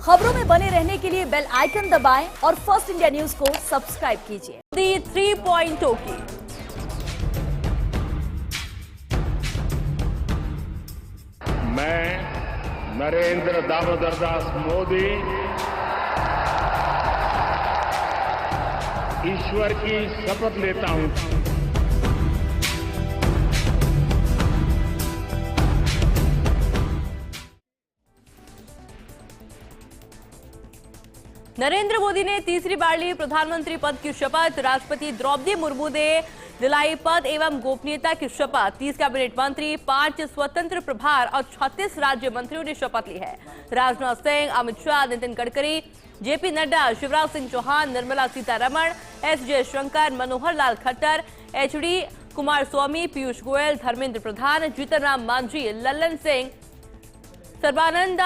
खबरों में बने रहने के लिए बेल आइकन दबाएं और फर्स्ट इंडिया न्यूज को सब्सक्राइब कीजिए। दी 3.0 की मैं नरेंद्र दामोदर दास मोदी ईश्वर की शपथ लेता हूं। नरेंद्र मोदी ने तीसरी बार ली प्रधानमंत्री पद की शपथ। राष्ट्रपति द्रौपदी मुर्मू ने दिलाई पद एवं गोपनीयता की शपथ। 30 कैबिनेट मंत्री, 5 स्वतंत्र प्रभार और 36 राज्य मंत्रियों ने शपथ ली है। Rajnath Singh, Amit Shah, Nitin Gadkari, JP Nadda, Shivraj Singh Chauhan, Nirmala Sitharaman, S Jaishankar, Manohar Lal Khattar, HD Kumaraswamy, Piyush Goyal, Dharmendra Pradhan, Jitan Ram Manjhi, Lallan Singh, Sarbananda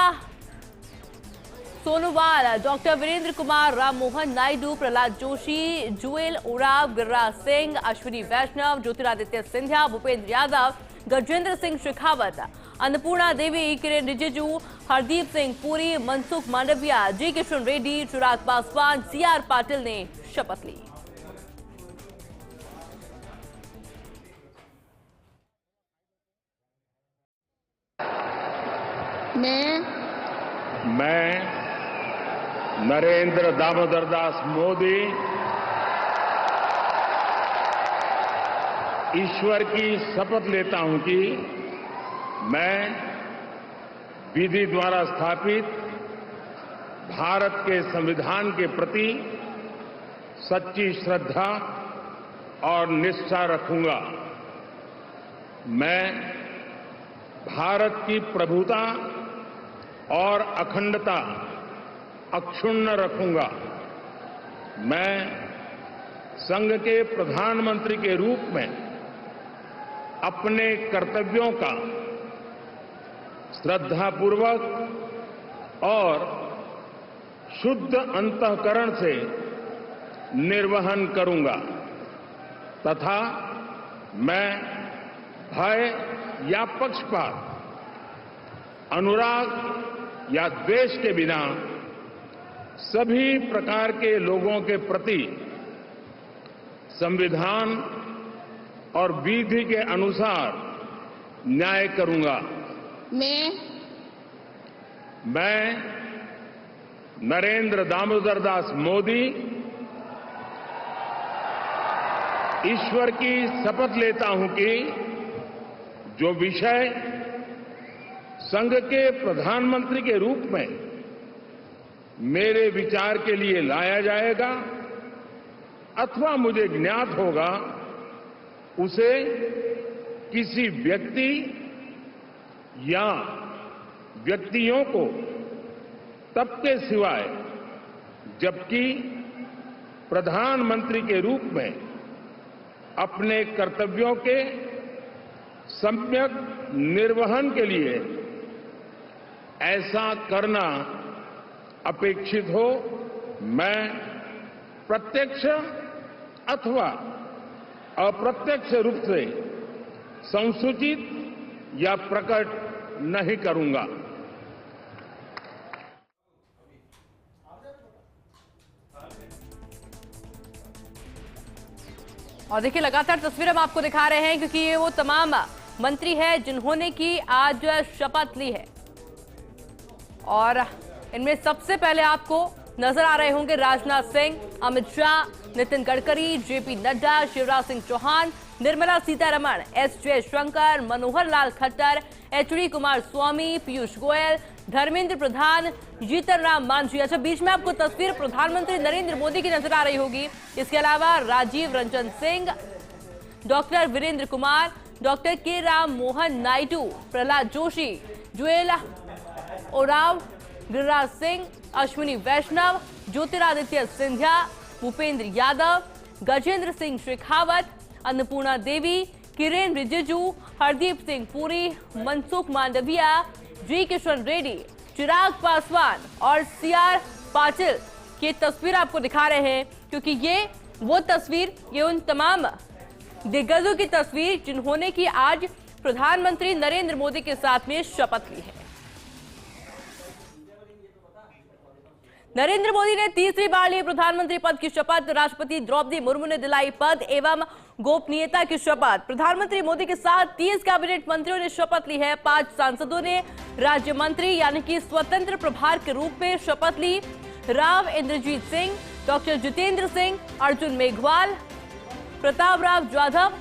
Sonowal, doctor Virendra Kumar, Ram Mohan Naidu, Prahlad Joshi, जुएल ओराव, गिरिराज सिंह, अश्विनी वैष्णव, ज्योतिरादित्य सिंधिया, भूपेंद्र यादव, गजेंद्र सिंह शेखावत, अन्नपूर्णा देवी, किरेन रिजिजू, हरदीप सिंह पुरी, मनसुख मांडविया, जी किशन रेड्डी, चिराग पासवान, सीआर पाटिल ने शपथ ली। मैं नरेंद्र दामोदर दास मोदी ईश्वर की शपथ लेता हूं कि मैं विधि द्वारा स्थापित भारत के संविधान के प्रति सच्ची श्रद्धा और निष्ठा रखूंगा। मैं भारत की प्रभुता और अखंडता अक्षुण्ण रखूंगा। मैं संघ के प्रधानमंत्री के रूप में अपने कर्तव्यों का श्रद्धापूर्वक और शुद्ध अंतःकरण से निर्वहन करूंगा तथा मैं भय या पक्षपात, अनुराग या द्वेष के बिना सभी प्रकार के लोगों के प्रति संविधान और विधि के अनुसार न्याय करूंगा। मैं नरेंद्र दामोदर दास मोदी ईश्वर की शपथ लेता हूं कि जो विषय संघ के प्रधानमंत्री के रूप में मेरे विचार के लिए लाया जाएगा अथवा मुझे ज्ञात होगा, उसे किसी व्यक्ति या व्यक्तियों को तब के सिवाय जबकि प्रधानमंत्री के रूप में अपने कर्तव्यों के सम्यक निर्वहन के लिए ऐसा करना अपेक्षित हो, मैं प्रत्यक्ष अथवा अप्रत्यक्ष रूप से संसूचित या प्रकट नहीं करूंगा। और देखिए, लगातार तस्वीर हम आपको दिखा रहे हैं क्योंकि ये वो तमाम मंत्री हैं जिन्होंने की आज शपथ ली है। और इनमें सबसे पहले आपको नजर आ रहे होंगे Rajnath Singh, Amit Shah, Nitin Gadkari, JP Nadda, Shivraj Singh Chauhan, Nirmala Sitharaman, S Jaishankar, Manohar Lal Khattar, HD Kumaraswamy, Piyush Goyal, Dharmendra Pradhan, Jitan Ram Manjhi. अच्छा, बीच में आपको तस्वीर प्रधानमंत्री नरेंद्र मोदी की नजर आ रही होगी। इसके अलावा राजीव रंजन सिंह, डॉक्टर वीरेंद्र कुमार, डॉक्टर के राम मोहन नायडू, प्रहलाद जोशी, जुएल ओराव, गिरिराज सिंह, अश्विनी वैष्णव, ज्योतिरादित्य सिंधिया, भूपेंद्र यादव, गजेंद्र सिंह शेखावत, अन्नपूर्णा देवी, किरेन रिजिजू, हरदीप सिंह पुरी, मनसुख मांडविया, जी किशन रेड्डी, चिराग पासवान और सीआर पाटिल की तस्वीर आपको दिखा रहे हैं क्योंकि ये वो तस्वीर, ये उन तमाम दिग्गजों की तस्वीर जिन्होंने की आज प्रधानमंत्री नरेंद्र मोदी के साथ में शपथ ली है। नरेंद्र मोदी ने तीसरी बार ली प्रधानमंत्री पद की शपथ। राष्ट्रपति द्रौपदी मुर्मू ने दिलाई पद एवं गोपनीयता की शपथ। प्रधानमंत्री मोदी के साथ 30 कैबिनेट मंत्रियों ने शपथ ली है। 5 सांसदों ने राज्य मंत्री यानी कि स्वतंत्र प्रभार के रूप में शपथ ली। राव इंद्रजीत सिंह, डॉक्टर जितेंद्र सिंह, अर्जुन मेघवाल, प्रताप राव जाधव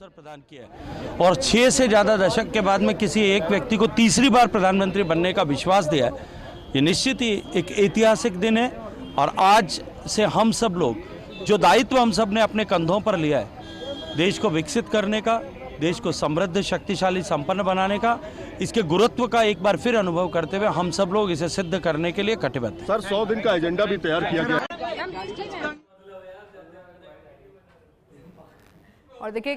प्रदान किया है और 6 से ज्यादा दशक के बाद में किसी एक व्यक्ति को तीसरी बार प्रधानमंत्री बनने का विश्वास दिया है। ये निश्चित ही एक ऐतिहासिक दिन है और आज से हम सब लोग जो दायित्व हम सब ने अपने कंधों पर लिया है देश को विकसित करने का, देश को समृद्ध, शक्तिशाली, संपन्न बनाने का, इसके गुरुत्व का एक बार फिर अनुभव करते हुए हम सब लोग इसे सिद्ध करने के लिए कटिबद्ध। सर 100 दिन का एजेंडा भी तैयार किया गया। और देखिए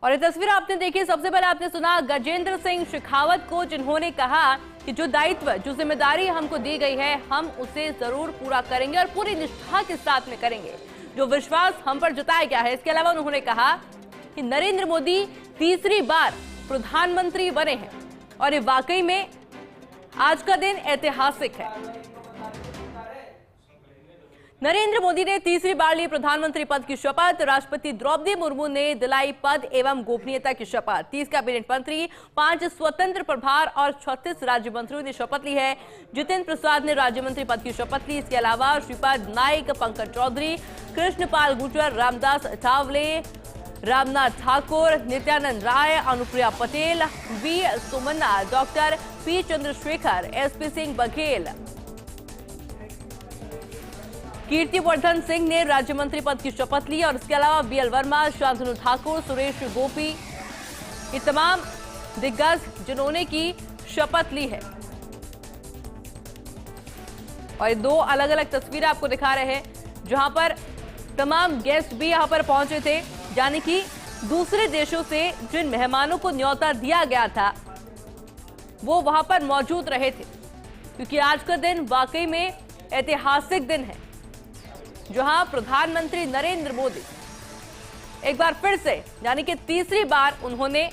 और ये तस्वीर आपने देखी। सबसे पहले आपने सुना गजेंद्र सिंह शेखावत को, जिन्होंने कहा कि जो दायित्व, जो जिम्मेदारी हमको दी गई है हम उसे जरूर पूरा करेंगे और पूरी निष्ठा के साथ में करेंगे। जो विश्वास हम पर जताया गया है। इसके अलावा उन्होंने कहा कि नरेंद्र मोदी तीसरी बार प्रधानमंत्री बने हैं और ये वाकई में आज का दिन ऐतिहासिक है। नरेंद्र मोदी ने तीसरी बार ली प्रधानमंत्री पद की शपथ। राष्ट्रपति द्रौपदी मुर्मू ने दिलाई पद एवं गोपनीयता की शपथ। 30 कैबिनेट मंत्री, 5 स्वतंत्र प्रभार और 36 राज्य मंत्रियों ने शपथ ली है। जितेंद्र प्रसाद ने राज्य मंत्री पद की शपथ ली। इसके अलावा Shripad Naik, Pankaj Chaudhary, Krishnapal Gurjar, Ramdas Athawale, Ramnath Thakur, Nityanand Rai, Anupriya Patel, V Somanna, doctor P Chandrashekhar, SP Singh Baghel, Kirtivardhan Singh ने राज्य मंत्री पद की शपथ ली और इसके अलावा बीएल वर्मा, शांतनु ठाकुर, सुरेश गोपी, ये तमाम दिग्गज जिन्होंने की शपथ ली है। और 2 अलग अलग तस्वीरें आपको दिखा रहे हैं जहां पर तमाम गेस्ट भी यहां पर पहुंचे थे, यानी कि दूसरे देशों से जिन मेहमानों को न्योता दिया गया था वो वहां पर मौजूद रहे थे, क्योंकि आज का दिन वाकई में ऐतिहासिक दिन है जहां प्रधानमंत्री नरेंद्र मोदी एक बार फिर से यानी कि तीसरी बार उन्होंने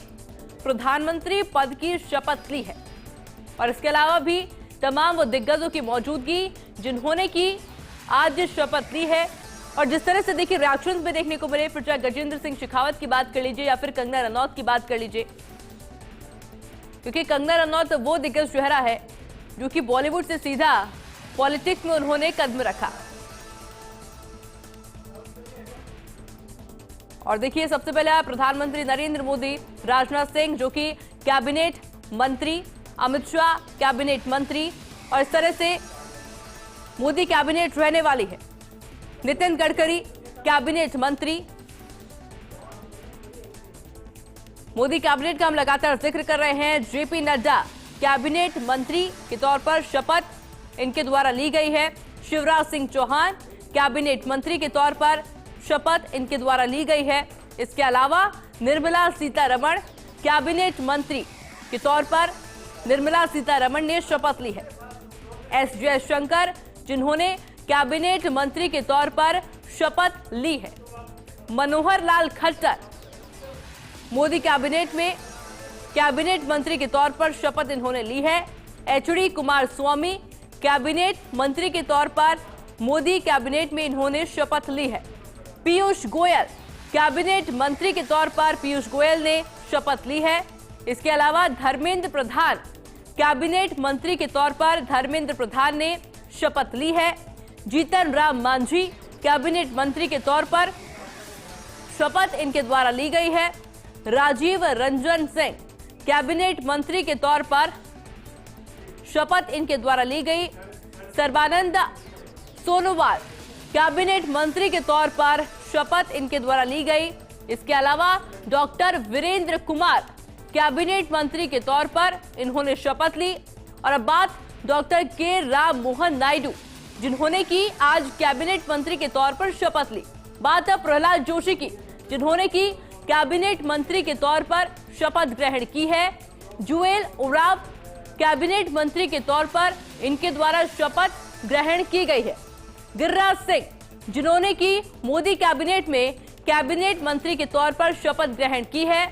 प्रधानमंत्री पद की शपथ ली है। और इसके अलावा भी तमाम वो दिग्गजों की मौजूदगी जिन्होंने की आज शपथ ली है। और जिस तरह से देखिए रिएक्शंस में देखने को मिले, फिर चाहे गजेंद्र सिंह शेखावत की बात कर लीजिए या फिर कंगना रनौत की बात कर लीजिए, क्योंकि कंगना रनौत वो दिग्गज चेहरा है जो कि बॉलीवुड से सीधा पॉलिटिक्स में उन्होंने कदम रखा। और देखिए सबसे पहले प्रधानमंत्री नरेंद्र मोदी, राजनाथ सिंह जो कि कैबिनेट मंत्री, अमित शाह कैबिनेट मंत्री और इस तरह से मोदी कैबिनेट रहने वाली है। नितिन गडकरी कैबिनेट मंत्री, मोदी कैबिनेट का हम लगातार जिक्र कर रहे हैं। जेपी नड्डा कैबिनेट मंत्री के तौर पर शपथ इनके द्वारा ली गई है। शिवराज सिंह चौहान कैबिनेट मंत्री के तौर पर शपथ इनके द्वारा ली गई है। इसके अलावा निर्मला सीतारमण कैबिनेट मंत्री के तौर पर निर्मला सीतारमण ने शपथ ली है। एस जयशंकर जिन्होंने कैबिनेट मंत्री के तौर पर शपथ ली है। मनोहर लाल खट्टर मोदी कैबिनेट में कैबिनेट मंत्री के तौर पर शपथ इन्होंने ली है। एचडी कुमारस्वामी कैबिनेट मंत्री के तौर पर मोदी कैबिनेट में इन्होंने शपथ ली है। पीयूष गोयल कैबिनेट मंत्री के तौर पर पीयूष गोयल ने शपथ ली है। इसके अलावा धर्मेंद्र प्रधान कैबिनेट मंत्री के तौर पर धर्मेंद्र प्रधान ने शपथ ली है। जीतन राम मांझी कैबिनेट मंत्री के तौर पर शपथ इनके द्वारा ली गई है। राजीव रंजन सिंह कैबिनेट मंत्री के तौर पर शपथ इनके द्वारा ली गई। सर्बानंद सोनोवाल कैबिनेट मंत्री के तौर पर शपथ इनके द्वारा ली गई। इसके अलावा डॉक्टर वीरेंद्र कुमार कैबिनेट मंत्री के तौर पर इन्होंने शपथ ली। और अब बात डॉक्टर के राम मोहन नायडू जिन्होंने की आज कैबिनेट मंत्री के तौर पर शपथ ली। बात है प्रहलाद जोशी की जिन्होंने की कैबिनेट मंत्री के तौर पर शपथ ग्रहण की है। जुएल ओराव कैबिनेट मंत्री के तौर पर इनके द्वारा शपथ ग्रहण की गई है। गिरिराज सिंह, जिन्होंने की मोदी कैबिनेट में कैबिनेट मंत्री के तौर पर शपथ ग्रहण की है।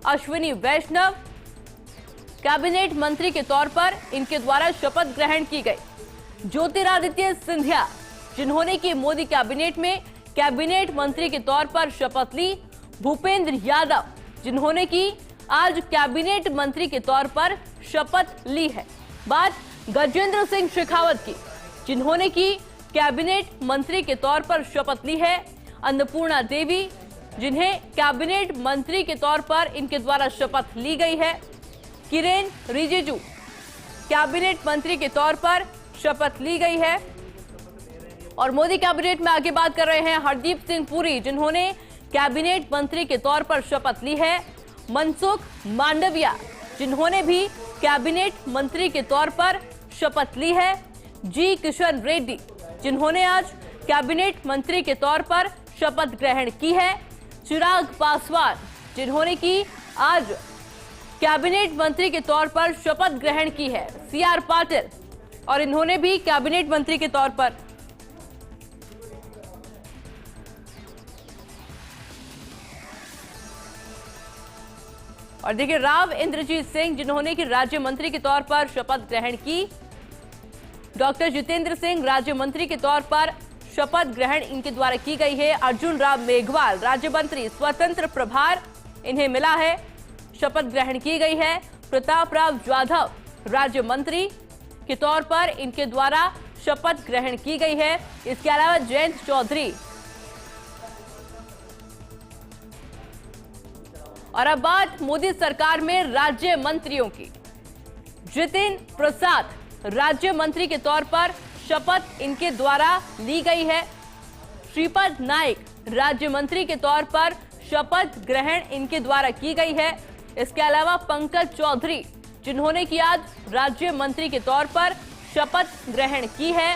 अश्विनी वैष्णव कैबिनेट मंत्री के तौर पर इनके द्वारा शपथ ग्रहण की गई। ज्योतिरादित्य सिंधिया, जिन्होंने की मोदी कैबिनेट में कैबिनेट मंत्री के तौर पर शपथ ली। भूपेंद्र यादव, जिन्होंने की आज कैबिनेट मंत्री के तौर पर शपथ ली है। बात गजेंद्र सिंह शेखावत की, जिन्होंने की कैबिनेट मंत्री के तौर पर शपथ ली है। अन्नपूर्णा देवी, जिन्हें कैबिनेट मंत्री के तौर पर इनके द्वारा शपथ ली गई है। किरेन रिजिजू, कैबिनेट मंत्री के तौर पर शपथ ली गई है। और मोदी कैबिनेट में आगे बात कर रहे हैं हरदीप सिंह पुरी, जिन्होंने कैबिनेट मंत्री के तौर पर शपथ ली है। मनसुख मांडविया, जिन्होंने भी कैबिनेट मंत्री के तौर पर शपथ ली है। जी किशन रेड्डी, जिन्होंने आज कैबिनेट मंत्री के तौर पर शपथ ग्रहण की है। चिराग पासवान, जिन्होंने की आज कैबिनेट मंत्री के तौर पर शपथ ग्रहण की है। सीआर पाटिल, और इन्होंने भी कैबिनेट मंत्री के तौर पर और देखिए राव इंद्रजीत सिंह, जिन्होंने की राज्य मंत्री के तौर पर शपथ ग्रहण की। डॉक्टर जितेंद्र सिंह राज्य मंत्री के तौर पर शपथ ग्रहण इनके द्वारा की गई है। अर्जुन राम मेघवाल राज्य मंत्री, स्वतंत्र प्रभार इन्हें मिला है, शपथ ग्रहण की गई है। प्रताप राव जाधव राज्य मंत्री के तौर पर इनके द्वारा शपथ ग्रहण की गई है। इसके अलावा जयंत चौधरी। और अब बात मोदी सरकार में राज्य मंत्रियों की। जितिन प्रसाद राज्य मंत्री के तौर पर शपथ इनके द्वारा ली गई है। श्रीपद नाइक राज्य मंत्री के तौर पर शपथ ग्रहण इनके द्वारा की गई है। इसके अलावा पंकज चौधरी, जिन्होंने की आज राज्य मंत्री के तौर पर शपथ ग्रहण की है।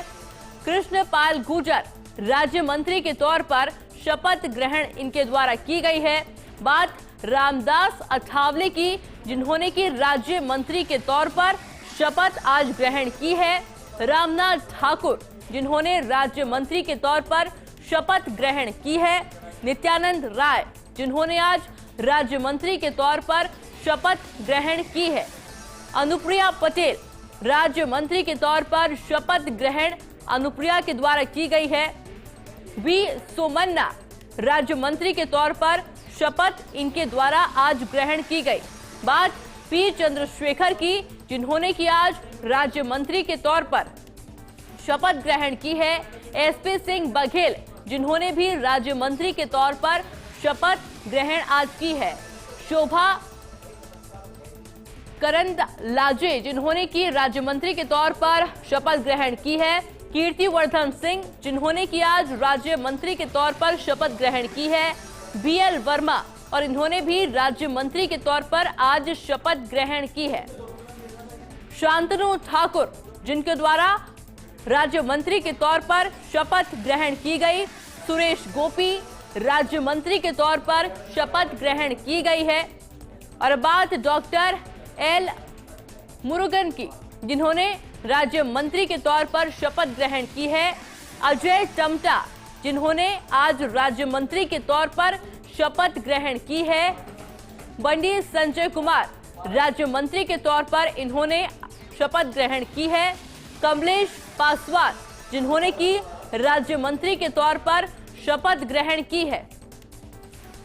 कृष्णपाल गुर्जर राज्य मंत्री के तौर पर शपथ ग्रहण इनके द्वारा की गई है। बात रामदास अठावले की, जिन्होंने की राज्य मंत्री के तौर पर शपथ आज ग्रहण की है। रामनाथ ठाकुर, जिन्होंने राज्य मंत्री के तौर पर शपथ ग्रहण की है। नित्यानंद राय, जिन्होंने आज राज्य मंत्री के तौर पर शपथ ग्रहण की है। अनुप्रिया पटेल राज्य मंत्री के तौर पर शपथ ग्रहण अनुप्रिया के द्वारा की गई है। वी सोमन्ना राज्य मंत्री के तौर पर शपथ इनके द्वारा आज ग्रहण की गई। बात पी चंद्रशेखर की, जिन्होंने की आज राज्य मंत्री के तौर पर शपथ ग्रहण की है। एसपी सिंह बघेल, जिन्होंने भी राज्य मंत्री के तौर पर शपथ ग्रहण आज की है। शोभा करंदलाजे, जिन्होंने की राज्य मंत्री के तौर पर शपथ ग्रहण की है। कीर्तिवर्धन सिंह, जिन्होंने की आज राज्य मंत्री के तौर पर शपथ ग्रहण की है। बीएल वर्मा, और इन्होंने भी राज्य मंत्री के तौर पर आज शपथ ग्रहण की है। शांतनु ठाकुर, जिनके द्वारा राज्य मंत्री के तौर पर शपथ ग्रहण की गई। सुरेश गोपी राज्य मंत्री के तौर पर शपथ ग्रहण की गई है। और बात डॉक्टर एल मुरुगन की, जिन्होंने राज्य मंत्री के तौर पर शपथ ग्रहण की है। अजय टमटा, जिन्होंने आज राज्य मंत्री के तौर पर शपथ ग्रहण की है। बंडी संजय कुमार राज्य मंत्री के तौर पर इन्होंने शपथ ग्रहण की है। कमलेश पासवान, जिन्होंने की राज्य मंत्री के तौर पर शपथ ग्रहण की है।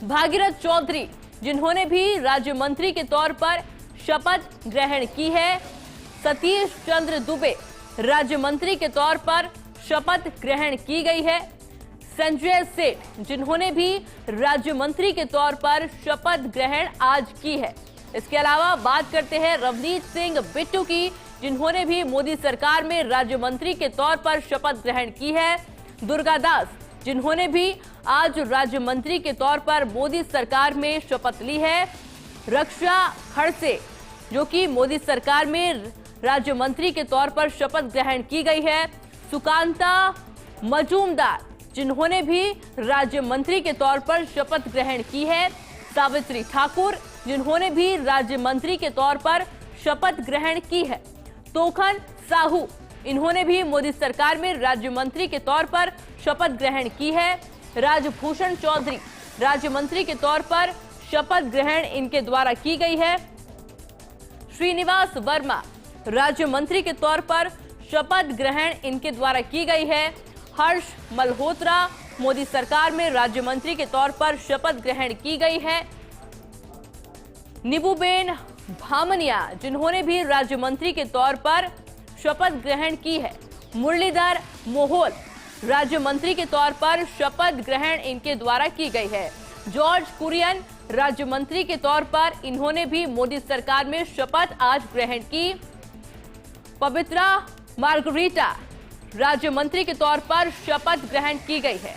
भागीरथ चौधरी, जिन्होंने भी राज्य मंत्री के तौर पर शपथ ग्रहण की है। सतीश चंद्र दुबे राज्य मंत्री के तौर पर शपथ ग्रहण की गई है। संजय सेठ, जिन्होंने भी राज्य मंत्री के तौर पर शपथ ग्रहण आज की है। इसके अलावा बात करते हैं रवनीत सिंह बिट्टू की, जिन्होंने भी मोदी सरकार में राज्य मंत्री के तौर पर शपथ ग्रहण की है। दुर्गा दास, जिन्होंने भी आज राज्य मंत्री के तौर पर मोदी सरकार में शपथ ली है। रक्षा खड़से, जो कि मोदी सरकार में राज्य मंत्री के तौर पर शपथ ग्रहण की गई है। सुकांता मजूमदार, जिन्होंने भी राज्य मंत्री के तौर पर शपथ ग्रहण की है। सावित्री ठाकुर, जिन्होंने भी राज्य मंत्री के तौर पर शपथ ग्रहण की है। तोखन साहू, इन्होंने भी मोदी सरकार में राज्य मंत्री के तौर पर शपथ ग्रहण की है। राजभूषण चौधरी, राज्य मंत्री के तौर पर शपथ ग्रहण इनके द्वारा की गई है। श्रीनिवास वर्मा, राज्य मंत्री के तौर पर शपथ ग्रहण इनके द्वारा की गई है। हर्ष मल्होत्रा, मोदी सरकार में राज्य मंत्री के तौर पर शपथ ग्रहण की गई है। निबुबेन भामनिया, जिन्होंने भी राज्य मंत्री के तौर पर शपथ ग्रहण की है। मुरलीधर मोहोल, राज्य मंत्री के तौर पर शपथ ग्रहण इनके द्वारा की गई है। जॉर्ज कुरियन, राज्य मंत्री के तौर पर इन्होंने भी मोदी सरकार में शपथ आज ग्रहण की। पवित्रा मार्गरीटा, राज्य मंत्री के तौर पर शपथ ग्रहण की गई है।